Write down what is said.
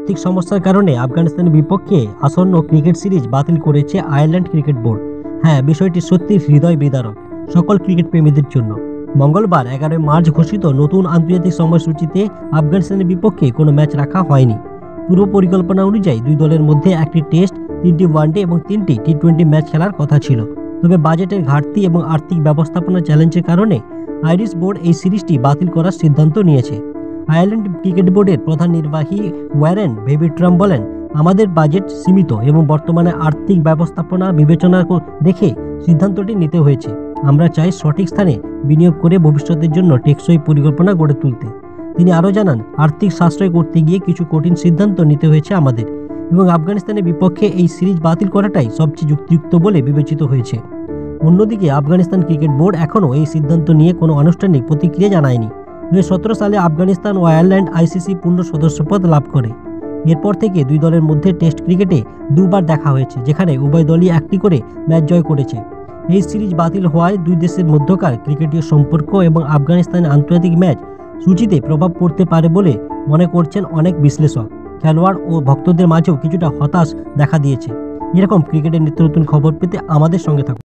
আর্থিক সমস্যার কারণে আফগানিস্তানের বিপক্ষে আসন্ন ক্রিকেট সিরিজ বাতিল করেছে আয়ারল্যান্ড ক্রিকেট বোর্ড। হ্যাঁ, বিষয়টি সত্যি হৃদয় বিদারক সকল ক্রিকেট প্রেমীদের জন্য। মঙ্গলবার 11 মার্চ ঘোষিত নতুন আন্তর্জাতিক সময়সূচিতে আফগানিস্তানের বিপক্ষে কোনো ম্যাচ রাখা হয়নি। পূর্ব পরিকল্পনা অনুযায়ী দুই দলের মধ্যে একটি টেস্ট, 3টি ওয়ানডে এবং 3টি টি-20 ম্যাচ খেলার কথা ছিল। তবে বাজেটের ঘাটতি এবং আর্থিক ব্যবস্থাপনা চ্যালেঞ্জের কারণে আইরিশ বোর্ড এই সিরিজটি বাতিল করার সিদ্ধান্ত নিয়েছে। আয়ারল্যান্ড ক্রিকেট বোর্ডের প্রধান নির্বাহী ওয়ারেন ভেবিট্রাম বলেন, আমাদের বাজেট সীমিত এবং বর্তমানে আর্থিক ব্যবস্থাপনা বিবেচনা দেখে সিদ্ধান্তটি নিতে হয়েছে। আমরা চাই সঠিক স্থানে বিনিয়োগ করে ভবিষ্যতের জন্য টেকসই পরিকল্পনা গড়ে তুলতে। তিনি আরও জানান, আর্থিক সাশ্রয় করতে গিয়ে কিছু কঠিন সিদ্ধান্ত নিতে হয়েছে আমাদের এবং আফগানিস্তানের বিপক্ষে এই সিরিজ বাতিল করাটাই সবচেয়ে যুক্তিযুক্ত বলে বিবেচিত হয়েছে। অন্যদিকে আফগানিস্তান ক্রিকেট বোর্ড এখনও এই সিদ্ধান্ত নিয়ে কোনো আনুষ্ঠানিক প্রতিক্রিয়া জানায়নি। 2017 সালে আফগানিস্তান ও আয়ারল্যান্ড আইসিসি পূর্ণ সদস্যপদ লাভ করে। এরপর থেকে দুই দলের মধ্যে টেস্ট ক্রিকেটে দুবার দেখা হয়েছে, যেখানে উভয় দলই একটি করে ম্যাচ জয় করেছে। এই সিরিজ বাতিল হওয়ায় দুই দেশের মধ্যকার ক্রিকেটীয় সম্পর্ক এবং আফগানিস্তানের আন্তর্জাতিক ম্যাচ সূচিতে প্রভাব পড়তে পারে বলে মনে করছেন অনেক বিশ্লেষক। খেলোয়াড় ও ভক্তদের মাঝেও কিছুটা হতাশ দেখা দিয়েছে। এরকম ক্রিকেটের নিত্য নতুন খবর পেতে আমাদের সঙ্গে থাকুন।